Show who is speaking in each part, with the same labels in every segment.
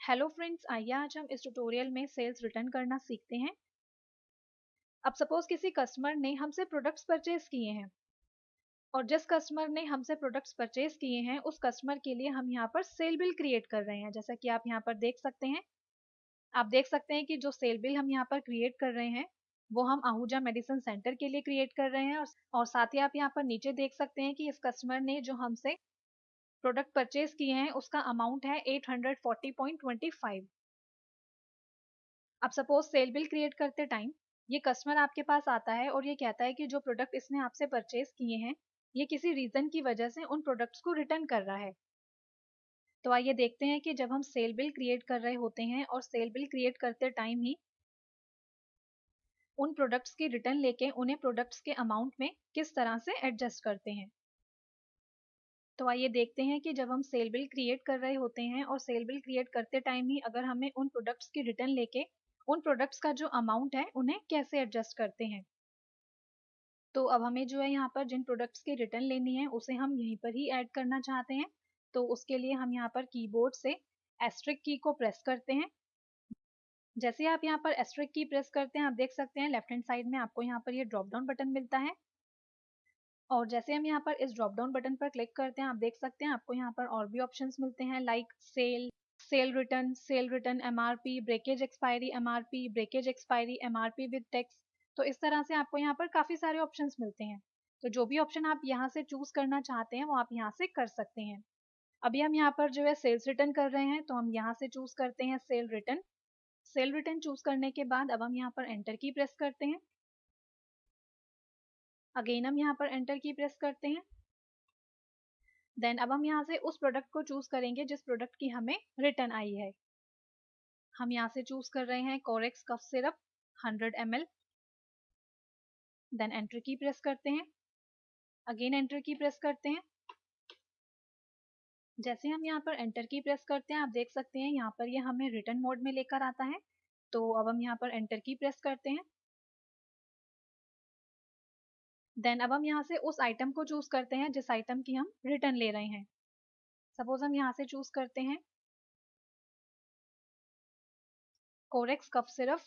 Speaker 1: Hello friends, आइए आज हम इस ट्यूटोरियल में सेल्स रिटर्न करना सीखते हैं। अब सपोज किसी कस्टमर ने हमसे प्रोडक्ट्स परचेज किए हैं और जिस कस्टमर ने हमसे प्रोडक्ट्स परचेज किए हैं उस कस्टमर के लिए हम यहाँ पर सेल बिल क्रिएट कर रहे हैं। जैसा कि आप यहाँ पर देख सकते हैं, आप देख सकते हैं कि जो सेल बिल हम यहाँ पर क्रिएट कर रहे हैं वो हम आहूजा मेडिसिन सेंटर के लिए क्रिएट कर रहे हैं और साथ ही आप यहाँ पर नीचे देख सकते हैं कि इस कस्टमर ने जो हमसे प्रोडक्ट परचेज किए हैं उसका अमाउंट है 840.25। अब सपोज सेल बिल क्रिएट करते टाइम ये कस्टमर आपके पास आता है और ये कहता है कि जो प्रोडक्ट इसने आपसे परचेज किए हैं ये किसी रीजन की वजह से उन प्रोडक्ट्स को रिटर्न कर रहा है। तो आइए देखते हैं कि जब हम सेल बिल क्रिएट कर रहे होते हैं और सेल बिल क्रिएट करते टाइम ही उन प्रोडक्ट्स की रिटर्न लेके उन्हें प्रोडक्ट्स के अमाउंट में किस तरह से एडजस्ट करते हैं। तो आइए देखते हैं कि जब हम सेल बिल क्रिएट कर रहे होते हैं और सेल बिल क्रिएट करते टाइम ही अगर हमें उन प्रोडक्ट्स की रिटर्न लेके उन प्रोडक्ट्स का जो अमाउंट है उन्हें कैसे एडजस्ट करते हैं। तो अब हमें जो है यहाँ पर जिन प्रोडक्ट्स की रिटर्न लेनी है उसे हम यहीं पर ही ऐड करना चाहते हैं। तो उसके लिए हम यहाँ पर कीबोर्ड से एस्ट्रिक की को प्रेस करते हैं। जैसे आप यहाँ पर एस्ट्रिक की प्रेस करते हैं आप देख सकते हैं लेफ्ट हैंड साइड में आपको यहाँ पर ये ड्रॉप डाउन बटन मिलता है और जैसे हम यहाँ पर इस ड्रॉप डाउन बटन पर क्लिक करते हैं आप देख सकते हैं आपको यहाँ पर और भी ऑप्शंस मिलते हैं like cell return MRP, breakage expiry MRP, breakage expiry MRP with text. तो इस तरह से आपको यहाँ पर काफी सारे ऑप्शंस मिलते हैं। तो जो भी ऑप्शन आप यहाँ से चूज करना चाहते हैं वो आप यहाँ से कर सकते हैं। अभी हम यहाँ पर जो है सेल्स रिटर्न कर रहे हैं तो हम यहाँ से चूज करते हैं cell return. Cell return choose करने के बाद अब हम यहाँ पर एंटर की प्रेस करते हैं। अगेन हम यहाँ पर एंटर की प्रेस करते हैं। देन अब हम यहाँ से उस प्रोडक्ट को चूज करेंगे जिस प्रोडक्ट की हमें रिटर्न आई है। हम यहाँ से चूज कर रहे हैं Corex cough syrup 100 ml। Then enter key press करते हैं। अगेन एंटर की प्रेस करते हैं। जैसे हम यहाँ पर एंटर की प्रेस करते हैं आप देख सकते हैं यहाँ पर ये हमें रिटर्न मोड में लेकर आता है। तो अब हम यहाँ पर एंटर की प्रेस करते हैं। देन अब हम यहाँ से उस आइटम को चूज करते हैं जिस आइटम की हम रिटर्न ले रहे हैं। सपोज हम यहाँ से चूज करते हैं Corex cough syrup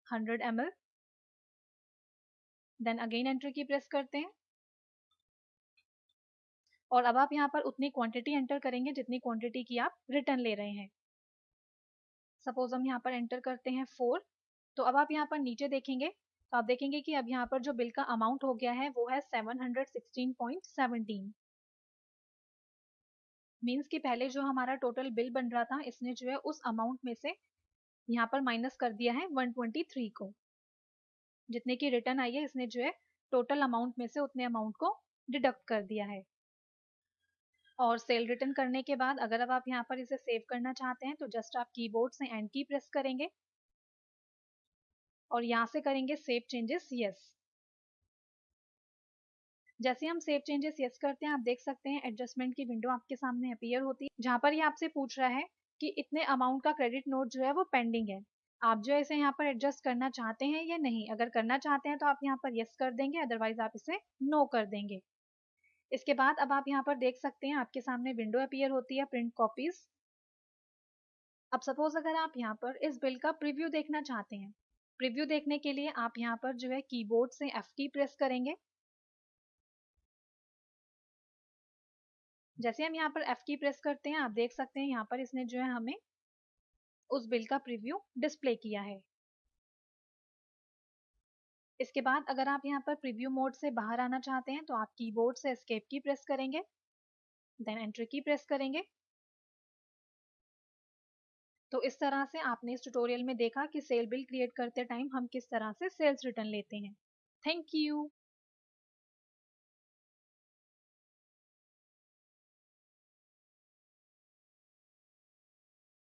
Speaker 1: 100 ml। Then again enter key press करते हैं और अब आप यहाँ पर उतनी क्वांटिटी एंटर करेंगे जितनी क्वांटिटी की आप रिटर्न ले रहे हैं। सपोज हम यहाँ पर एंटर करते हैं 4। तो अब आप यहाँ पर नीचे देखेंगे तो आप देखेंगे कि अब यहाँ पर जो बिल का अमाउंट हो गया है वो है 716.17। मीन्स कि पहले जो हमारा टोटल बिल बन रहा था इसने जो है उस अमाउंट में से यहाँ पर माइनस कर दिया है 123 को। जितने की रिटर्न आई है इसने जो है टोटल अमाउंट में से उतने अमाउंट को डिडक्ट कर दिया है। और सेल रिटर्न करने के बाद अगर अब आप यहाँ पर इसे सेव करना चाहते हैं तो जस्ट आप कीबोर्ड से एंड की प्रेस करेंगे और यहाँ से करेंगे सेव चेंजेस यस। जैसे हम सेव चेंजेस यस करते हैं आप देख सकते हैं एडजस्टमेंट की विंडो आपके सामने अपीयर होती है जहाँ पर ये आपसे पूछ रहा है कि इतने अमाउंट का क्रेडिट नोट जो है वो पेंडिंग है। आप जो है इसे यहाँ पर एडजस्ट करना चाहते हैं या नहीं। अगर करना चाहते हैं तो आप यहाँ पर यस कर देंगे, अदरवाइज आप इसे नो कर देंगे। इसके बाद अब आप यहाँ पर देख सकते हैं आपके सामने विंडो अपीयर होती है प्रिंट कॉपीज। अब सपोज अगर आप यहाँ पर इस बिल का प्रीव्यू देखना चाहते हैं, प्रीव्यू देखने के लिए आप यहाँ पर जो है कीबोर्ड से एफ की प्रेस करेंगे। जैसे हम यहाँ पर एफ की प्रेस करते हैं आप देख सकते हैं यहाँ पर इसने जो है हमें उस बिल का प्रीव्यू डिस्प्ले किया है। इसके बाद अगर आप यहाँ पर प्रीव्यू मोड से बाहर आना चाहते हैं तो आप कीबोर्ड से एस्केप की प्रेस करेंगे, देन एंटर की प्रेस करेंगे। तो इस तरह से आपने इस ट्यूटोरियल में देखा कि सेल बिल क्रिएट करते टाइम हम किस तरह से सेल्स रिटर्न लेते हैं। Thank you.